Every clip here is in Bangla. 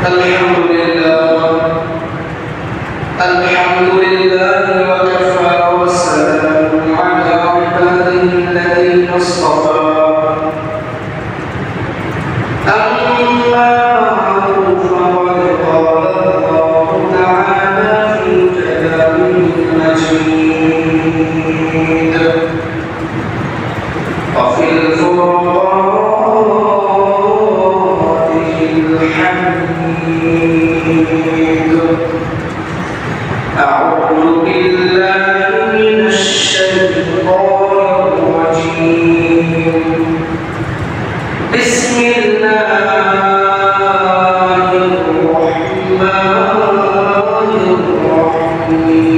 الحمد لله وكفى والسلام على عباده الذين اصطفى أما بعد فقد قال الله تعالى في كلامه المجيد وفي الفرقان الحميد أعوذ بالله من الشيطان الرجيم بسم الله الرحمن الرحيم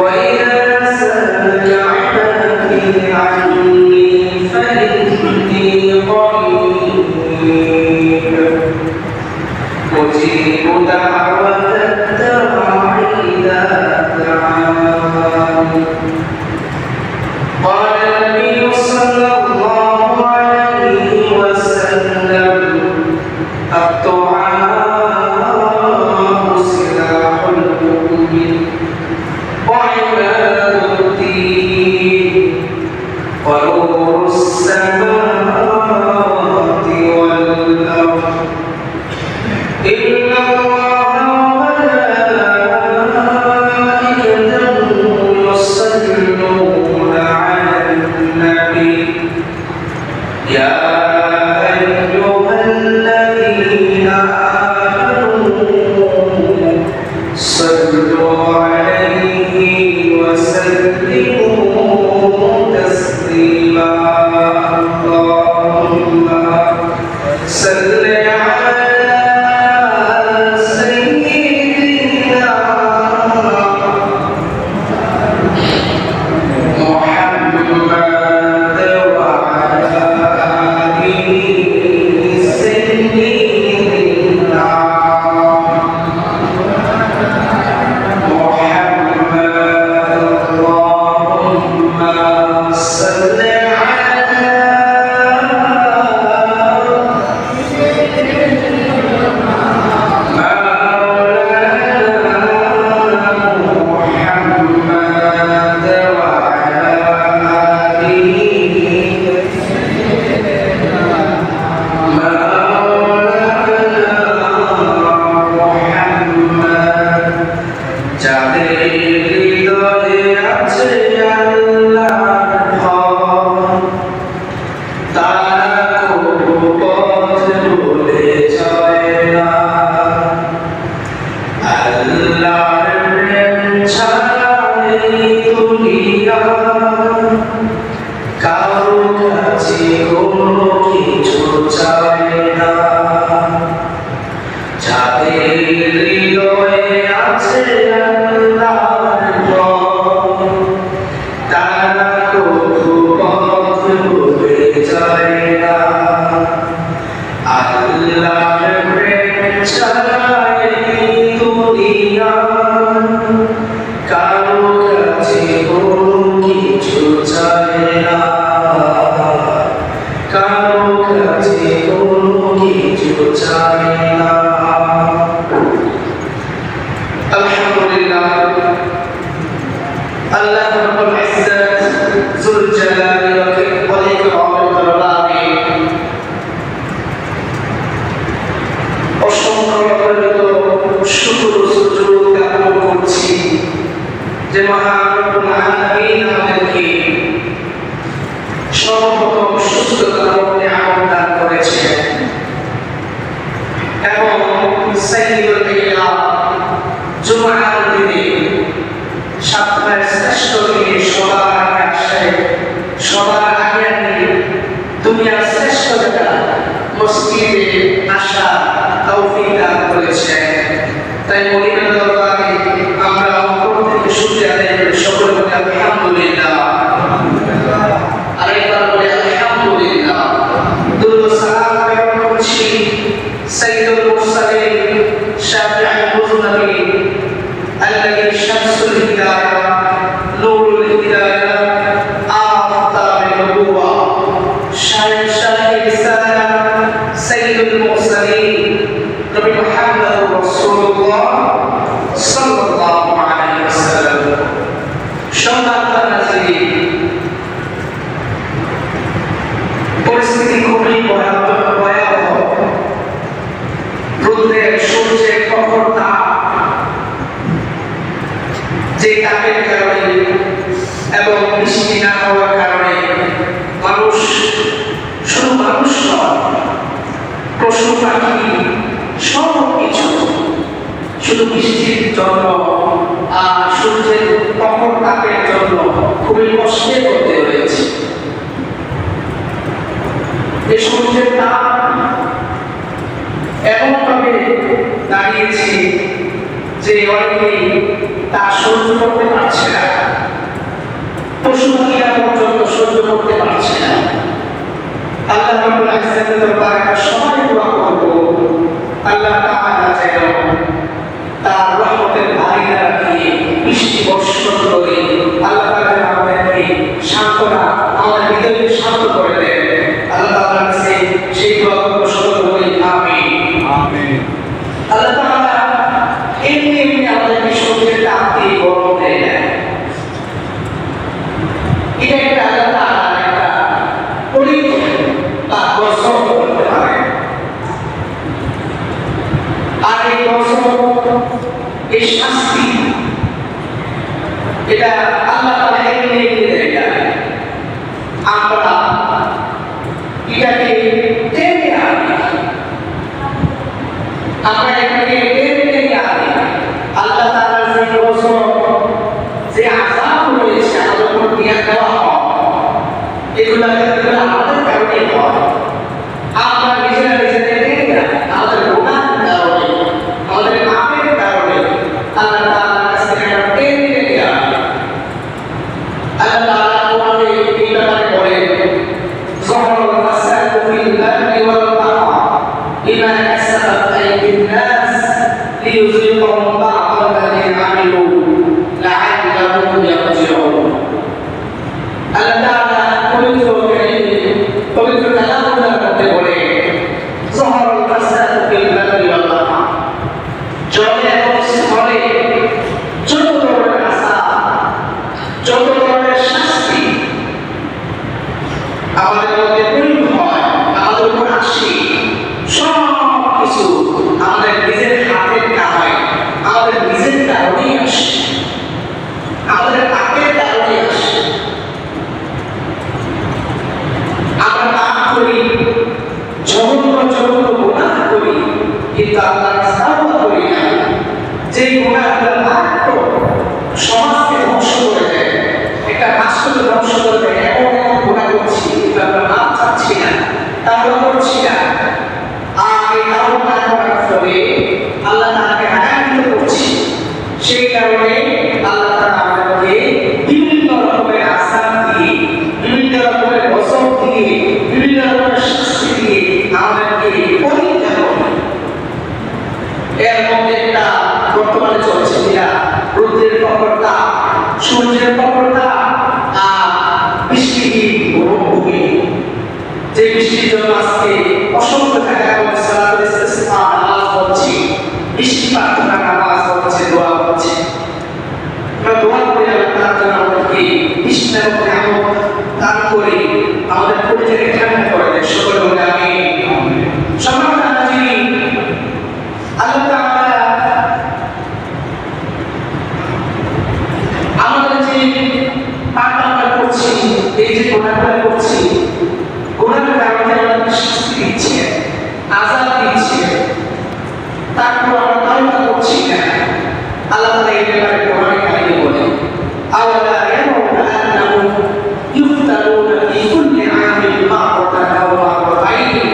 وإذا سألك عبادي عني فإني قريب أجيب دعوة الداع إذا دعان قال النبي صلى الله عليه وسلم الدعاء سلاح المؤمن وعماد الدين ونور السماوات والأرض إن الله وملائكته يصلون على النبي يا أيها الذين آمنوا صلوا عليه وسلموا تسليما اللهم صل على سيدنا محمد وعلى آله سيدنا محمد اللهم صل على say সাইয়্যিদুল মুরসালিন নবী মুহাম্মদুর রাসূলুল্লাহ সাল্লাল্লাহু আলাইহি ওয়াসাল্লাম। সম্মানিত হাজিরিন, পরিস্থিতি খুবই ভয়াবহ। রোদের সূর্যের প্রখর তাপ, যে তাপের কারণে এবং বৃষ্টি না হওয়ার কারণে মানুষ, শুধু মানুষ নয়, পশু পাখি সব কিছু শুধু বৃষ্টির জন্য আর সূর্যের প্রখর তাপের জন্য খুবই কষ্টে করতে হয়েছে। এই সূর্যের তাপ এমনভাবে দাঁড়িয়েছে যে অনেকেই তা সহ্য করতে পারছে না, পশু পাখিরা পর্যন্ত সহ্য করতে পারছে না। আল্লাহ রাব্বুল ইজ্জতের দরবারে সবাই দোয়া করব, আল্লাহ তাআলা যেন তার রহমতের বারিন্দা দিয়ে বৃষ্টি বর্ষণ করে আল্লাহ তাআলা আমাদেরকে সান্ত্বনা, আমাদের হৃদয়কে শান্ত করে দেন। আল্লাহ তাআলার কাছে সেই দোয়া করব, সকলে বলি আমিন আমিন। আল্লাহ তাআলা এমনি আমাদেরকে সূর্যের তাপ দিয়ে গরম দেয় না। এটা একটা আল্লাহ তাআলার একটা পরীক্ষা বা গজব করতে পারে। আর এই গজব, এই শাস্তি, এটা আল্লাহ তাআলা এমনি দেয় না। আমরা এটাকে টেনে আনি, আমরা এটাকে টেনে আনি। আল্লাহ তাআলার যে গজব, যে আযাব রয়েছে আমাদের উপর দিয়ে দেওয়া হয়, এগুলো আমাদের কারণে হয়। আমরা নিজেরা নিজেদের টেনে আনি, আমাদের গুনাহের কারণে, আমাদের পাপের কারণে আল্লাহ তাআলার কাছ থেকে আমরা টেনে আনি। আল্লাহ তাআলা কোরআনে এই ব্যাপারে বলেন, যাহারাল ফাসাদু ফিল বাররি ওয়াল বাহর বিমা কাসাবাত আইদিন নাস লিইয়ুযীকাহুম বা'দ আল্লাযী আমিলু লা'আল্লাহুম ইয়ারজিউন। আল্লাহ তাআলা পবিত্র কালামুল্লাহর মধ্যে বলে, যাহারাল ফাসাদু ফিল বাররি ওয়াল বাহর, জলে এবং স্থলে যত ধরনের আযাব, যত ধরনের শাস্তি আমাদের মধ্যে পরিণত হয়, আমাদের উপর আসে, সব কিছু আমাদের নিজের হাতের কামাই, আমাদের নিজের কারণেই আসে, আমাদের পাপের কারণেই আসে। আমরা পাপ করি, জঘন্য গুনাহ করি, কিন্তু আল্লাহর সাওয়া করি না। যে গুনাহগুলো মাত্র সমাজকে ধ্বংস করে দেয়, একটা রাষ্ট্রকে ধ্বংস করে দেয়, এমন গুনাহ করছি, কিন্তু আমরা মাপ চাচ্ছি না, তাহলে করছি না। আর এই কারণ না করার ফলে আল্লাহ তাআলাকে রাগান্বিত করছি। সেই কারণে আল্লাহ তাআলা আমাদেরকে বিভিন্ন রকমের আযাব দিয়ে, বিভিন্ন রকমের গজব দিয়ে, বিভিন্ন রকমের শাস্তি দিয়ে আমাদেরকে পরীক্ষা করে। এর মধ্যে একটা বর্তমানে চলছে কিনা রোদের প্রখরতা, সূর্যের প্রখরতা আর বৃষ্টিহীন মরুভূমি। যে বৃষ্টির জন্য আজকে অসংখ্য জায়গায় আমরা সালাতুল ইস্তিসকা নামাজ পড়ছি, বৃষ্টি প্রার্থনা নামাজ পড়ছে, দোয়া করছে। আমরা দোয়া করি আল্লাহ তাআলা যেন আমাদেরকে বৃষ্টি এবং নিয়ামত দান করে আমাদের পরিচয়কে ঠান্ডা করে দেন। সকলে বলে আমিন। সম্মানিত হাজিরিন, আল্লাহ তাআলা আমাদের যে পাপ আমরা করছি, এই যে গুনাহগুলো করছি, গুনাহের কারণে আমাদেরকে শাস্তি দিচ্ছে, আযাব দিচ্ছে, তারপর আমরা তওবা করছি না। আল্লাহ তাআলা এই ব্যাপারে কোরআনে কারিমে বলেন, আওয়ালা ইয়ারাউনা আন্নাহুম ইফতারুনা ফি কুল্লি আমিন মাররাতান আও মাররাতাইন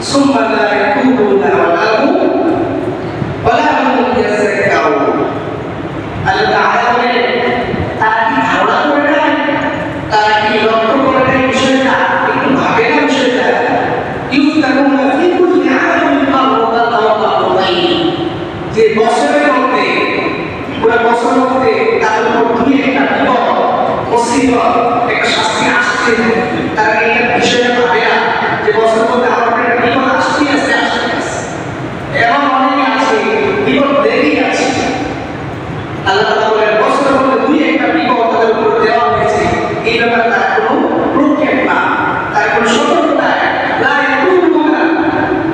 সুম্মা লা ইয়াতুবুনা ওয়া লা হুম ইয়াযাক্কারুন। আল্লাহ তাআলা বলেন, তারা কি ধারণা করে নেয়, তারা কি লক্ষ্য করে নেয় বিষয়টা, একটু ভাবে না বিষয়টা। ইফতারুনা ফি কুল্লি আমিন মাররাতান আও মাররাতাইন, যে বছরের মধ্যে, পুরো বছরের মধ্যে তাদের উপর দুই একটা বিপদ, মুসিবত, একটা শাস্তি আসছে, তারা এই বিষয়টা ভাবে না যে বছরের মধ্যে আমার একটা বিপদ আসছে।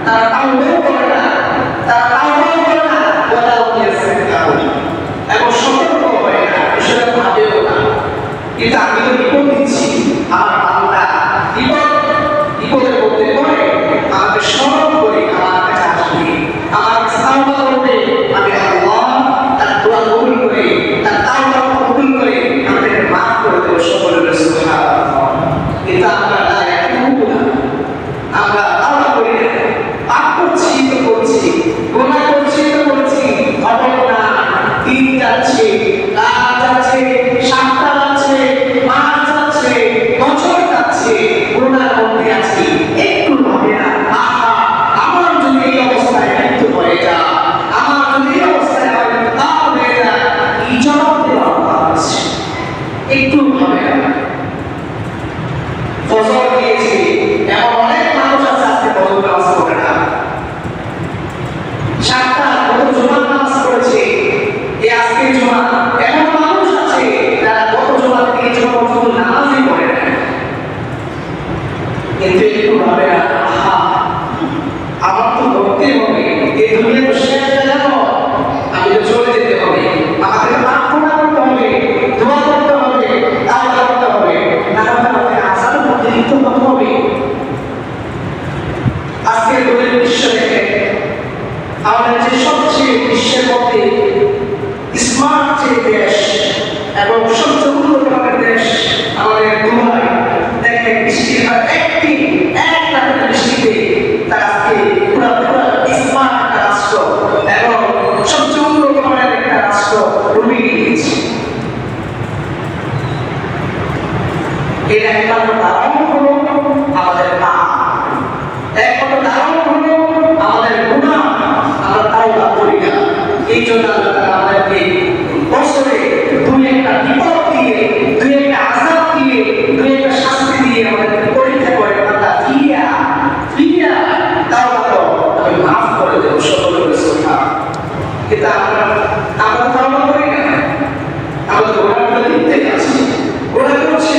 তারা তাওবাও করে না, তারা তাওবাও করে না, ওয়ালাউ ইয়াসতাগফিরুন, এবং সতর্ক হয় না, বিষয়টা ভাবেও না। কিন্তু আমি তো বিপদ দিচ্ছি, আমার বান্দা বিপদের মধ্যে পড়ে আমাকে স্মরণ করে আমার কাছে আসবে, আমার তাওবা করবে, আমি আল্লাহ তার দোয়া কবুল করে, তার তাওবা কবুল করে আমাকে মাফ করে দেব। সকলের সুবহানাল্লাহ। কিন্তু আমরা আমরা তাওবা করি না, পাপ করছি তো করছি, গুনাহ করছি তো করছি, খবর না, দিন যাচ্ছে, রাত যাচ্ছে, সপ্তাহ যাচ্ছে, মাস যাচ্ছে, বছর যাচ্ছে, গুনার মধ্যে আছি, একটু ভাবে না, আহা আমার যদি এই অবস্থায় মৃত্যু হয়ে যায়, আমার যদি এই অবস্থায় তা হয়ে যায়, কি জবাব দেওয়া আছে? একটু ভাবে না। ফজর দিয়েছি, এমন অনেক মানুষ আছে আজকে ফজর নামাজ পড়ে না, সাতটা কত জুমার নামাজ পড়েছে, এই আজকে জুমা, এমন মানুষ আছে যারা গত জুমা থেকে জুমা পর্যন্ত নামাজই পড়ে না। কিন্তু একটু ভাবে না, আহা আমার তো ধরতে হবে, এই দুনিয়া তো শেষ হয়ে গেল, আমি তো চলে যেতে হবে, আমাকে প্রার্থনা করতে হবে, দোয়া করতে হবে, তাওবা করতে হবে, না হলে আমাকে আযাবের মধ্যে লিপ্ত হতে হবে। আজকের দৈনিক বিশ্ব দেখে আমাদের যে সবচেয়ে বিশ্বের মধ্যে স্মার্ট যে দেশ এবং সবচেয়ে উন্নত মানের দেশ আমাদের দুবাই, দেখেন বৃষ্টির হার এক রাতের বৃষ্টিতে তারা আজকে পুরো স্মার্ট একটা রাষ্ট্র এবং সবচেয়ে উন্নত মানের একটা রাষ্ট্র রূপে নিয়েছে। এটা একমাত্র কারণ হলো আমাদের পাপ, একমাত্র কারণ হলো আমাদের গুনাহ, আমরা তাওবা করি না। এই জন্য আল্লাহ আমাদেরকে বছরে দুই একটা বিপদ দিয়ে, দুই একটা আযাব দিয়ে, দুই একটা শাস্তি দিয়ে আমাদেরকে পরীক্ষা করে, বান্দা ফিরিয়া তাওবা করো, আমি মাফ করে দেব। সকলের সুবহান। কিন্তু আমরা তাওবা করি না, আমরা তো গুনাহগুলো লিপ্তই আছি, গুনাহ করছি,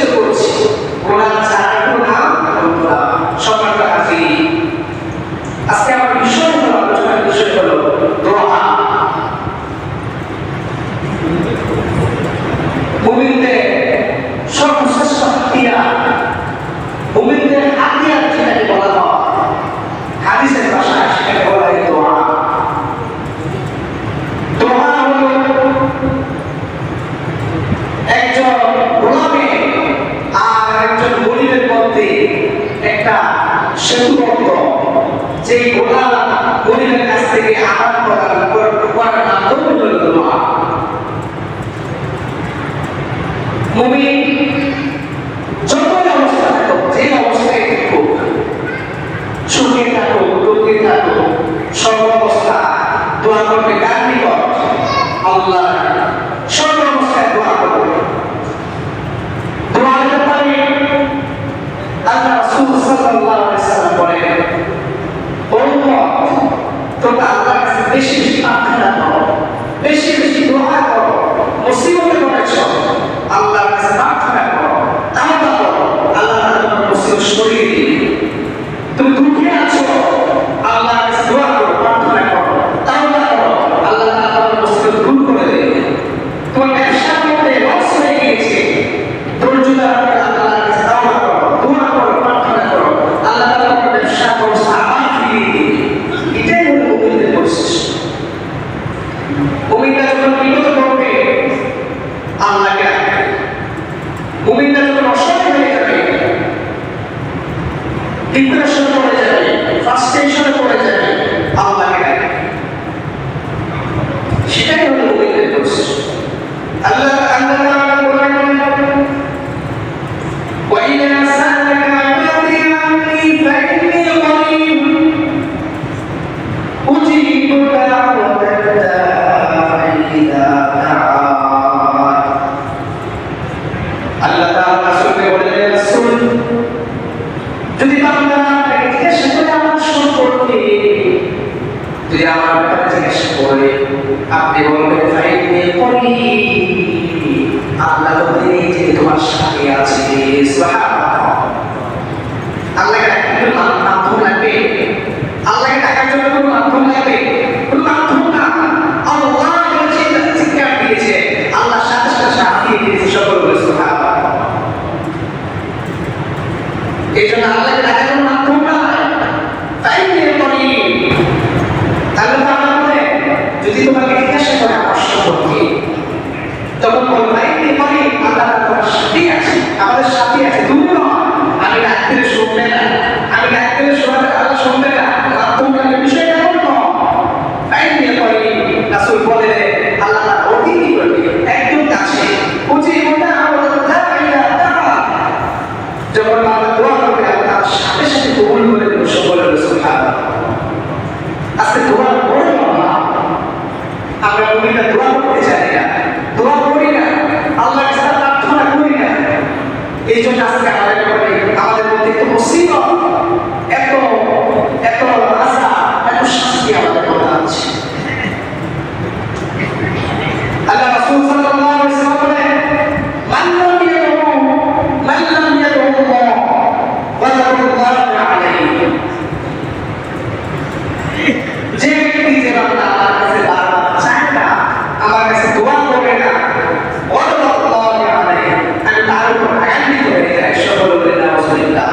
গুনাহ ছাড়া গুনাহ সম্মানটা হাজির। আজকে আমার বিষয় হলো, আলোচনার বিষয় হলো দোয়া। মুমিনদের সর্বশ্রেষ্ঠ হাতিয়ার, মুমিনদের হাতিয়ার যেটাকে বলা হয়, হাদিসের ভাষায় সেটাকে বলা হয় দোয়া। দোয়া হলো একজন গোলামের আর একজন গরিবের মধ্যে একটা সেতুবদ্ধ, যে গোলাম গরিবের কাছ থেকে আদান প্রদান করার মাধ্যম হলো দোয়া। মুমিন যতই অবস্থা থাকুক, যে অবস্থায় থাকুক, সুখে থাকুক, দুঃখে থাকুক, সর্ব অবস্থা দোয়া করবে কার নিকট? আল্লাহ। সর্ব অবস্থায় দোয়া করবে। দোয়ার ব্যাপারে আল্লাহ রাসূল সাল্লাল্লাহু আলাইহি ওয়াসাল্লাম বলেন, ও উম্মত, তোমরা আল্লাহর কাছে বেশি বেশি প্রার্থনা করো, বেশি বেশি দোয়া করো, মুসিবতে পড়েছো আল্লাহর কাছে প্রার্থনা করো, তাওবা করো, আল্লাহ তাআলা তোমার মুসিবত সরিয়ে দিবেন। তুমি দুঃখে আছো, আল্লাহর কাছে দোয়া করো, প্রার্থনা করো, তাওবা করো, আল্লাহ তাআলা তোমার মুসিবত দূর করে দেবেন। তোমার ব্যবসার মধ্যে লস হয়ে গিয়েছে, ধৈর্য ধরে আল্লাহর কাছে তাওবা করো, দোয়া করো, প্রার্থনা করো, আল্লাহ তাআলা তোমার ব্যবসার অবস্থা আবার ফিরিয়ে দিবেন। এটাই হলো মুমিনদের বৈশিষ্ট্য। মুমিনরা যখন বিপদে পড়বে আল্লাহকে ডাকবে, মুমিনরা যখন অসহায় হয়ে যাবে, ডিপ্রেশনে পড়ে যাবে, ফ্রাস্ট্রেশনে পড়ে যাবে, আল্লাহকে ডাকবে। সেটাই হলো মুমিনদের বৈশিষ্ট্য। আল্লাহ তাআলা বলেন, وَإِذَا سَأَلَكَ عِبَادِي عَنِّي فَإِنِّي قَرِيبٌ أُجِيبُ دَعْوَةَ الدَّاعِ إِذَا دَعَانِ। আল্লাহ তাআলা রাসূলকে বলেন, রাসূল, যদি বান্দা আপনাকে জিজ্ঞাসা করে আমার সম্পর্কে, যদি আমার ব্যাপারে জিজ্ঞাসা করে, আপনি বলবেন ফাইন্নি করিব, আল্লাহ বলেন যে তোমার সাথে আছে। সুবহানাল্লাহ। আল্লাহকে ডাকতে মাধ্যম লাগবে, আল্লাহকে কোনো মাধ্যম লাগবে, কোনো মাধ্যম না, আল্লাহ বলেছে চিৎকার দিয়েছে, আল্লাহ সাথে সাথে শান্তি দিয়েছে। সকল বলে সুবহানাল্লাহ। এই জন্য আল্লাহকে ডাকা কোনো মাধ্যম না, তাই নিয়ে করি। আল্লাহ তাআলা বলে যদি তোমাকে জিজ্ঞাসা করে আমার সম্পর্কে, তখন বলো ভাই নিয়ে করি, আল্লাহ তোমার সাথেই আছে, আমাদের সাথে আছে, দূর নয়। আমি ডাক দিলে শুনবে না, আমি ডাক দিলে শোনাতে আল্লাহ শুনবে না, মাধ্যম লাগবে, বিষয়টা এমন নয়। তাই নিয়ে করি রাসূল বলে আল্লাহ তাআলা অতি নিকটে একদম কাছে, বুঝি ওটা আমরা যখন আমরা দোয়া করবে আল্লাহ সাথে সাথে কবুল করে দেবে। সকল বলে সুবহানাল্লাহ। আজকে দোয়া বড় না, আমরা নবীকে দোয়া করতে জানি না, দোয়া করি না, আল্লাহর কাছে প্রার্থনা করি না। এই জন্য আজকে আমাদের মধ্যে এত মুসিবত, এত এত আশা, এত শান্তি আমাদের মধ্যে আছে। আল্লাহ রাসূল সাল্লাল্লাহু আলাইহি ওয়াসাল্লাম বলেন মান লাম ইয়াদউ আল্লাহ ওয়া লাল্লাহু আলাইহি, যে ব্যক্তি যে বান্দা আমার কাছে বারবার চায় না, আমার কাছে দোয়া করে না, ওয়া লাল্লাহু আলাইহি, আমি তার উপর আঘাত করে যাই। সকল বলে নাউজুবিল্লাহ।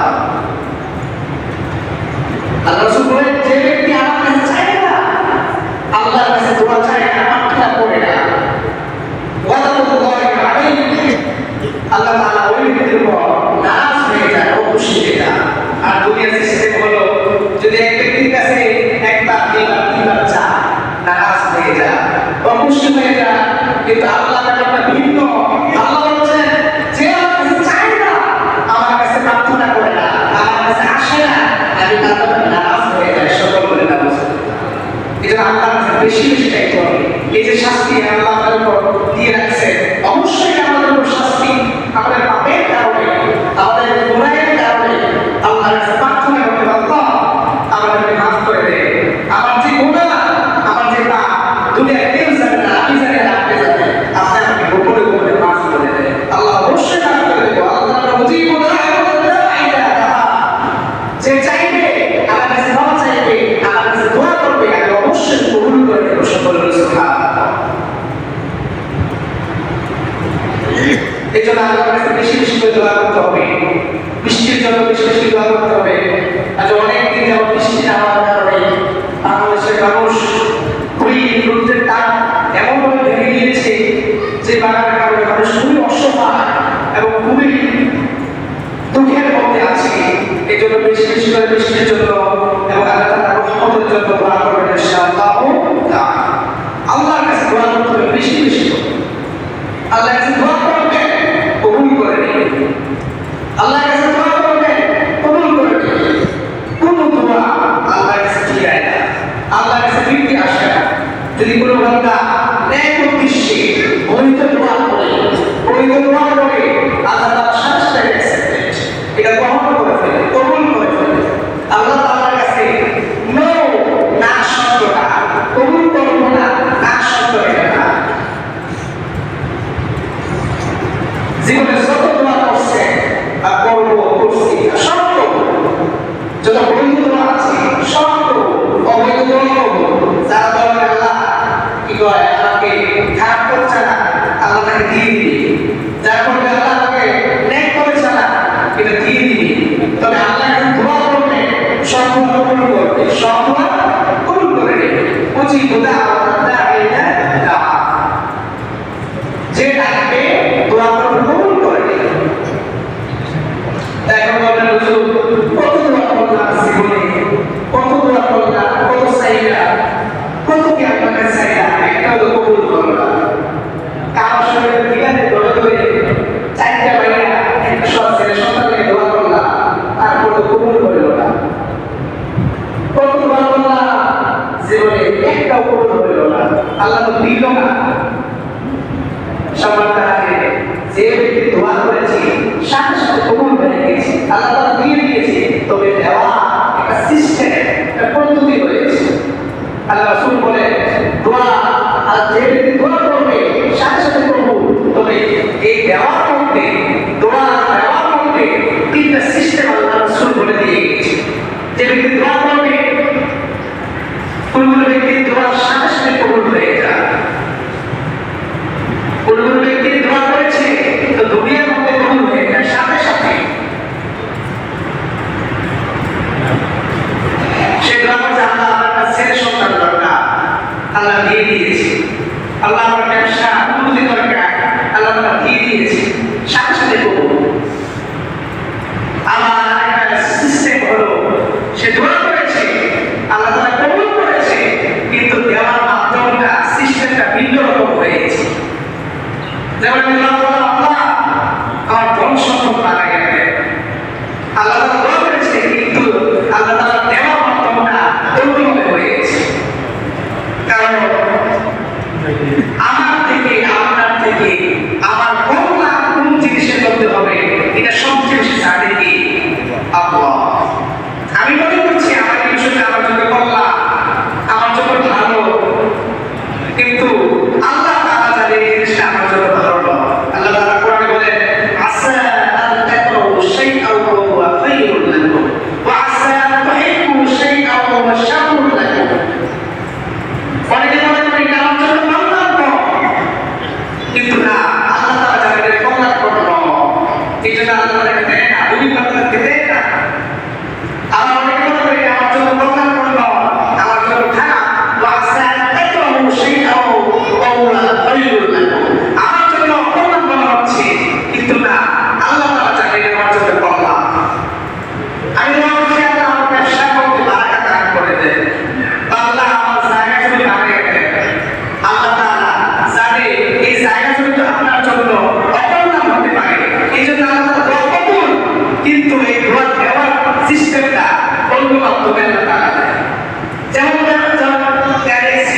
আল্লাহ রাসূল বলেন যে ব্যক্তি আমার কাছে চায় না, আল্লাহর কাছে দোয়া চায় না, প্রার্থনা করে না, ওয়া লাল্লাহু আলাইহি, আল্লাহ তাআলা ওই ব্যক্তির উপর নারাজ হয়ে যায়, অখুশি হয়ে যায়। আর দুনিয়ার সিস্টেম হলো যদি এক ব্যক্তির কাছে একবার তিনবার চায়, নারাজ হয়ে যায়, অখুশি হয়ে যায়। কিন্তু আল্লাহর ব্যাপারটা ভিন্ন। আল্লাহ বলছেন যে আমার কাছে চায় না, আমার কাছে প্রার্থনা করে না, আমার কাছে আসে না, আমি তার ব্যাপারে নারাজ হয়ে যাই। সকল বলে নারাজ। এই জন্য আল্লাহর কাছে বেশি বেশি চাইতে হবে। এই যে শাস্তি আল্লাহ আমাদের উপর দিয়ে রাখছে, অবশ্যই আমাদের উপর শাস্তি আমাদের পাপের কারণে, আমাদের গুনাহের কারণে। আল্লাহর কাছে প্রার্থনা করতে আল্লাহ আমাদেরকে মাফ করে দে, আমার যে গুনাহ, আমার যে পাপ, দুনিয়ার কেউ জানে না, আমি জানি না, আপনি জানেন, আপনি আমাকে গোপনে গোপনে মাফ করে দেন। আল্লাহ অবশ্যই মাফ করে দেব। আল্লাহ মুজিব যে চাইবে আমার কাছে ক্ষমা চাইবে, আমার কাছে দোয়া করবে, আমি অবশ্যই কবুল করে দেব। সকল সুবহানাল্লাহ। এই জন্য আল্লাহর কাছে বেশি বেশি করে দোয়া করতে হবে, বৃষ্টির জন্য বেশি বেশি দোয়া করতে হবে। আজ অনেকদিন যাবত বৃষ্টি না হওয়ার কারণে বাংলাদেশের মানুষ খুবই রৌদ্রের তাপ এমনভাবে ভেঙে গিয়েছে যে বাগানের কারণে মানুষ খুবই অসহায় এবং খুবই দুঃখের মধ্যে আছে। এই জন্য বেশি বেশি করে বৃষ্টির জন্য এবং আল্লাহ তাআলার রহমতের জন্য দোয়া করবেন ইনশাআল্লাহ। আল্লাহর কাছে দোয়া করতে হবে বেশি বেশি করে। আল্লাহর কাছে দোয়া করবেন, কবুল করে নেবেন। আল্লাহর কাছে দোয়া করবেন, কবুল করে নেবেন। কোন দোয়া আল্লাহর কাছে ফিরে না, আল্লাহর কাছে ফিরতে আসে না। যদি কোনো বান্দা নেক উদ্দেশ্যে বৈধ দোয়া করে, আল্লাহ তাআলা সাথে সাথে অ্যাকসেপ্ট এটা গ্রহণ করে ফেলে, কবুল করে ফেলে। আল্লাহ তাআলার কাছে নো না শব্দটা, কবুল করবো না না শব্দ এটা না। জীবনে যত দোয়া করছে আর করছি সব যত বৈধ দোয়া আছে সব অবৈধ দোয়া করবো। যারা দোয়া আল্লাহ কি কয় আমাকে খারাপ করছে না, আল্লাহ তাকে দিয়ে দিবি। যার করবে আল্লাহ আমাকে নেক করেছে না, এটা দিয়ে দিবি। তবে আল্লাহ দোয়া করবে, সব দোয়া কবুল করবে, সব দোয়া কবুল করে নেবে। উচিত দোয়া যে ডাকবে দোয়া করবে, কবুল করে নেবে। এখন বলেন হুজুর কত দোয়া করলাম জীবনে, কত দোয়া করলাম, কত চাইলা, কত কি আপনাকে চাইলা, একটাও তো কবুল করলাম। কারো শরীরে বিকালে ধরে ধরে চারটা বাইরা একটা ছেলে সন্তানকে দোয়া করলাম, তারপর তো কবুল হইল না। কত দোয়া করলাম জীবনে, একটাও কবুল হইল না, আল্লাহ তো দিল না। যে ব্যক্তি দোয়া করেছে সাথে সাথে কবুল হয়ে গেছে, আল্লাহ তাআলা দিয়ে দিয়েছে। তবে দেওয়া একটা সিস্টেম, একটা পদ্ধতি রয়েছে। আল্লাহ রাসূল বলে দোয়া আর যে ব্যক্তি দোয়া করবে সাথে সাথে কবুল। তবে এই দেওয়ার মধ্যে, দোয়া দেওয়ার মধ্যে তিনটা সিস্টেম আল্লাহ রাসূল বলে দিয়ে গেছে। যে ব্যক্তি দোয়া করবে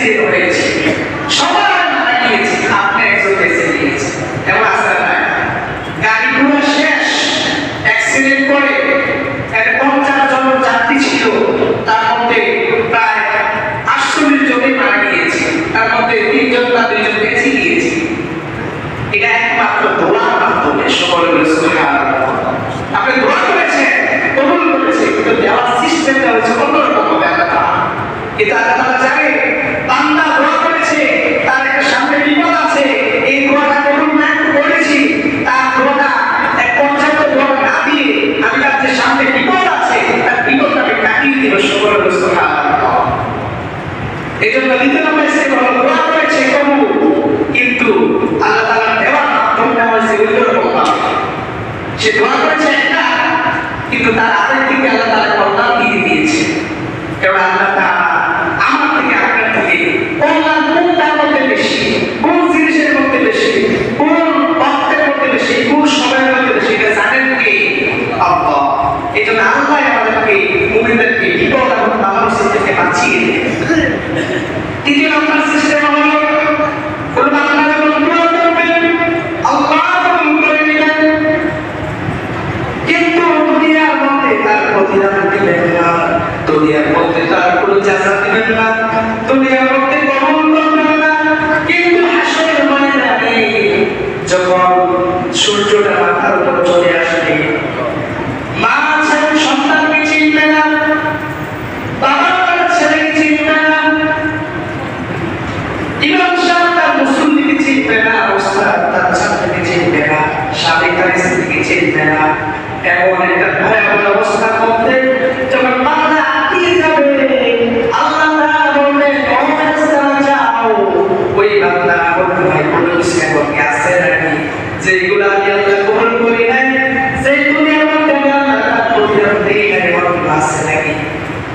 অ্যাক্সিডেন্ট হয়েছে, সবাই মারা গিয়েছে, আপনি একজন বেঁচে গিয়েছে। এবং আসলে না, গাড়িগুলো শেষ, অ্যাক্সিডেন্ট করে 50 জন যাত্রী ছিল, তার মধ্যে প্রায় 48 জনই মারা গিয়েছে, তার মধ্যে 3 জন বা 2 জন বেঁচে গিয়েছে। এটা একমাত্র দোয়ার মাধ্যমে। সকলে বলে সুবহানাল্লাহ। আপনি দোয়া করেছেন, কবুল করেছে, কিন্তু দেওয়ার সিস্টেমটা হচ্ছে অন্যরকম ব্যাপার। কিন্তু আল্লাহ তাআলা জানে বান্দা দোয়া করেছে, তার একটা সামনে বিপদ আছে, এই দোয়াটা কবুল না করেছি, তার দোয়াটা এক পর্যাপ্ত দোয়া না দিয়ে আমি তার যে সামনে বিপদ আছে তার বিপদটা আমি কাটিয়ে দিব। সকলে বলে সুবহানাল্লাহ। এই জন্য দ্বিতীয় নম্বর স্টেপ হলো দোয়া করেছে কবুল, কিন্তু আল্লাহ তাআলা দেওয়ার মাধ্যমটা হচ্ছে অন্যরকম ভাবে। সে দোয়া করেছে একটা, কিন্তু তার আরেক দিকে আল্লাহ তাআলা কল্যাণ দিয়ে দিয়েছে। কারণ আল্লাহ তাআলা আমার থেকে আপনার থেকে কল্যাণ কোনটার মধ্যে বেশি, কোন জিনিসের মধ্যে বেশি, কোন অর্থের মধ্যে বেশি, কোন সময়ের মধ্যে বেশি, এটা জানেন কে? আল্লাহ। এই জন্য আল্লাহ আমাদেরকে মুমিনদেরকে বিপদ এবং বাধার থেকে বাঁচিয়ে দেয়। তৃতীয় নম্বর সিস্টেম হলো কোন বান্দা যখন দোয়া করবেন আল্লাহ কবুল করে নেবেন, কিন্তু দুনিয়ার মধ্যে তার প্রতিদান দিবেন না, দুনিয়ার মধ্যে তার কোনো জাযা দিবেন না, দুনিয়ার মধ্যে কবুল করবেন না। কিন্তু হাসরের ময়দানে যখন সূর্যটা মাথার উপর চলে আসবে, মা ছেলে সন্তানকে চিনবে না, বাবা তার ছেলেকে চিনবে না, ইমাম সাহেব তার মুসল্লিকে চিনবে না, ওস্তাদ তার ছাত্রকে চিনবে না, স্বামী তার স্ত্রীকে চিনবে না। এমন একটা ভয়াবহ অবস্থার মধ্যে যখন বান্দা আটকে যাবে, আল্লাহ তাআলা বলবেন ও ফেরেশতারা যাও, ওই বান্দা বলবে ভাই কোনো কিছু কি আছে নাকি যেগুলো আমি আল্লাহ কবুল করি নাই, সেই দুনিয়ার মধ্যে আমি আল্লাহ তাআলা প্রতিদান দেই নাই, এমন কিছু আছে নাকি?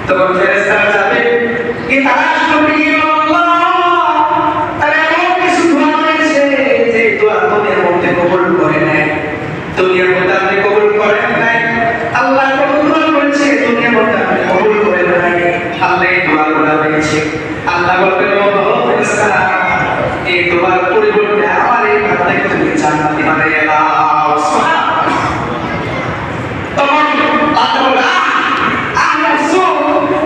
তখন ফেরেশতারা যাবে, কি তালাশ করবে কি আল্লাহ তারা এমন কিছু দোয়া করেছে যে দোয়া দুনিয়ার মধ্যে কবুল করে নাই, দুনিয়ার মধ্যে আপনি কবুল করেন নাই, আল্লাহ কবুল করেছে দুনিয়ার মধ্যে আপনি কবুল করেন নাই। আল্লাহ এই দোয়াগুলো দিয়েছে। আল্লাহ বলবেন ও ফেরেশতারা, এই দোয়ার পরিবর্তে আমার এই বান্দাকে তুমি জান্নাতে বানিয়ে দাও। সুবহানাল্লাহ। তখন বান্দা বলে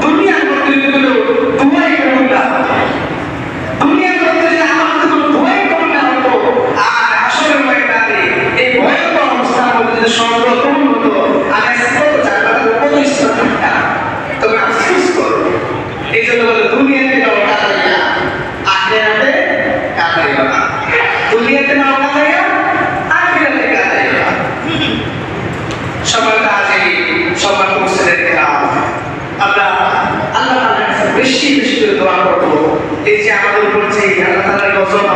দুনিয়ার মধ্যে এগুলো দোয়াই কবুল না হবে, দুনিয়ার মধ্যে যে আমার কোনো দোয়াই কবুল না হতো, আর আসলে ময়দানে এই ভয়ঙ্কর অবস্থার মধ্যে যে স্বর্গ কবুল হতো, আর কত জান্নাতের কত ইচ্ছা থাকতাম, তবে আফসোস করো। এই জন্য বলে দুনিয়াতে নাও কাঁদাইয়া, আখিরাতে কাঁদাইও না। দুনিয়াতে নাও কাঁদাইয়া, আখিরাতে কাঁদাইও না। সবার কাছে সবার মুসলিমের খেলাম আমরা আল্লাহ তাআলার কাছে বেশি বেশি করে দোয়া করব। এই যে আমাদের উপর যে আল্লাহ তাআলার গজব